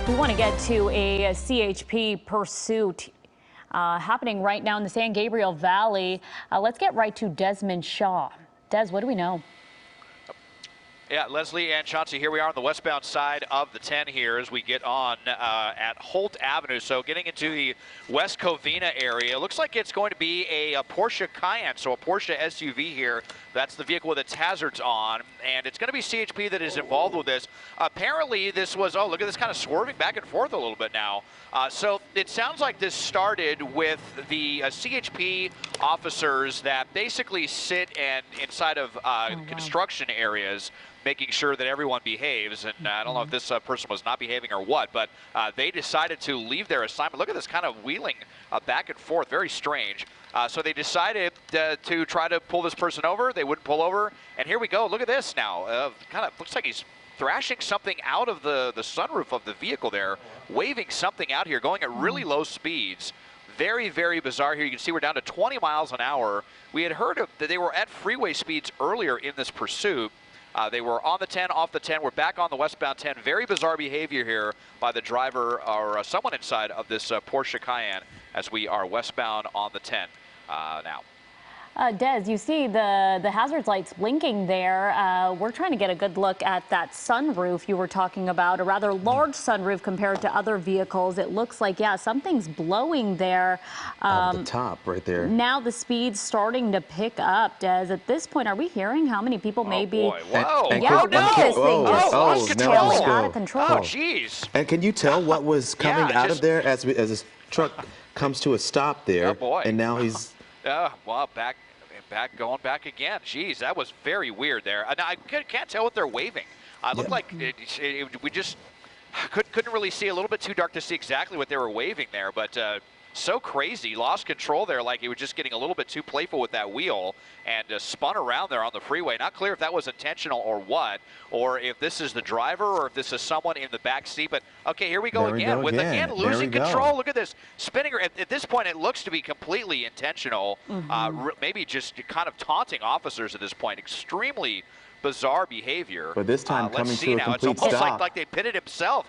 We want to get to a CHP pursuit happening right now in the San Gabriel Valley. Let's get right to Desmond Shaw. Des, what do we know? Yeah, Leslie and Chauncey, here we are on the westbound side of the 10 here as we get on at Holt Avenue. So getting into the West Covina area, looks like it's going to be a Porsche Cayenne, so a Porsche SUV here. That's the vehicle with its hazards on, and it's going to be CHP that is involved with this. Apparently this was, oh, look at this, kind of swerving back and forth a little bit now. So it sounds like this started with the CHP officers that basically sit inside of construction areas, making sure that everyone behaves. And I don't know if this person was not behaving or what, but they decided to leave their assignment. Look at this kind of wheeling back and forth, very strange. So they decided to try to pull this person over. They wouldn't pull over. And here we go. Look at this now. Kind of looks like he's thrashing something out of the sunroof of the vehicle there, waving something out here, going at really low speeds. Very, very bizarre here. You can see we're down to 20 miles an hour. We had heard that they were at freeway speeds earlier in this pursuit. They were on the 10, off the 10. We're back on the westbound 10. Very bizarre behavior here by the driver or someone inside of this Porsche Cayenne as we are westbound on the 10 now. Des, you see the hazard lights blinking there. We're trying to get a good look at that sunroof you were talking about, a rather large sunroof compared to other vehicles. It looks like, yeah, something's blowing there. At the top right there. Now the speed's starting to pick up, Des. At this point, are we hearing how many people may be? Boy. Whoa. Yeah, Oh, no. this thing just out of Oh, control. Oh, jeez. And can you tell what was coming out of there as this truck comes to a stop there? Oh, boy. And now he's... Well, going back again. Jeez, that was very weird there. And I can't tell what they're waving. It looked like we just couldn't really see. A little bit too dark to see exactly what they were waving there, but so crazy. Lost control there, like he was just getting a little bit too playful with that wheel and spun around there on the freeway. Not clear if that was intentional or what, or if this is the driver or if this is someone in the back seat. But okay, here we go again with again losing control. Look at this spinning. At this point, it looks to be completely intentional. Maybe just kind of taunting officers at this point. Extremely bizarre behavior. But this time coming to a now. complete It's almost stop. like they pitted himself.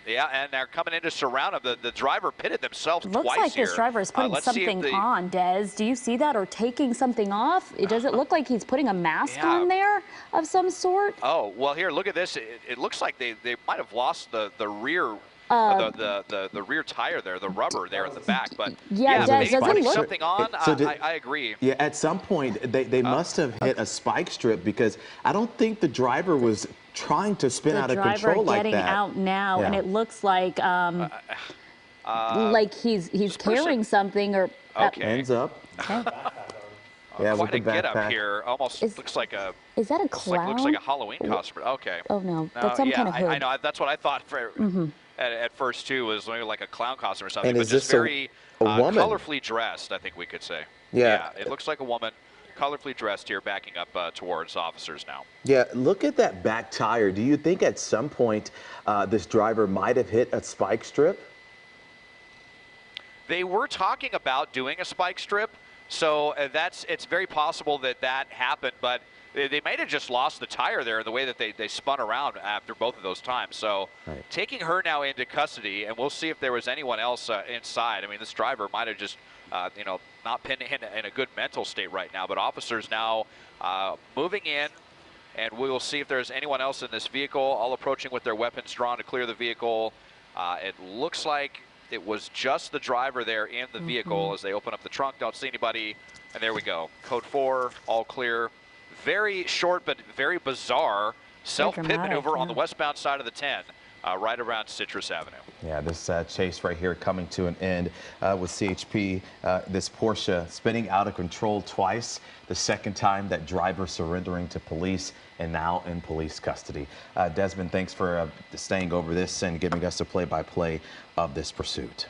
Yeah, and they're coming in to surround him. The driver pitted themselves twice here. Looks like this driver is putting something on, Des. Do you see that, or taking something off? Does it look like he's putting a mask on there of some sort? Oh, well, here, look at this. It looks like they might have lost the rear the rear tire there, the rubber there in the back. But yeah, maybe doesn't putting look something on. I agree. Yeah, at some point they must have hit a spike strip, because I don't think the driver was trying to spin out of control like that. The driver getting out now, and it looks like he's carrying something or hands up. Yeah, quite a get up here. Almost looks like a. Is that a clown? Looks like a Halloween costume. Okay. Oh no, that's some kind of hood. I know. That's what I thought at first too, was maybe like a clown costume or something. And but is just this very a woman? Colorfully dressed, I think we could say. Yeah. It looks like a woman, colorfully dressed here, backing up towards officers now. Yeah, look at that back tire. Do you think at some point this driver might have hit a spike strip? They were talking about doing a spike strip. So it's very possible that happened, but they might have just lost the tire there the way that they spun around after both of those times. So taking her now into custody, and we'll see if there was anyone else inside. I mean, this driver might have just, not been in a good mental state right now, but officers now moving in, and we will see if there's anyone else in this vehicle, all approaching with their weapons drawn to clear the vehicle. It looks like it was just the driver there in the vehicle as they open up the trunk. Don't see anybody. And there we go. Code 4, all clear. Very short but very bizarre self-pit maneuver on the westbound side of the 10, right around Citrus Avenue. Yeah, this chase right here coming to an end with CHP. This Porsche spinning out of control twice. The second time that driver surrendering to police and now in police custody. Desmond, thanks for staying over this and giving us a play-by-play of this pursuit.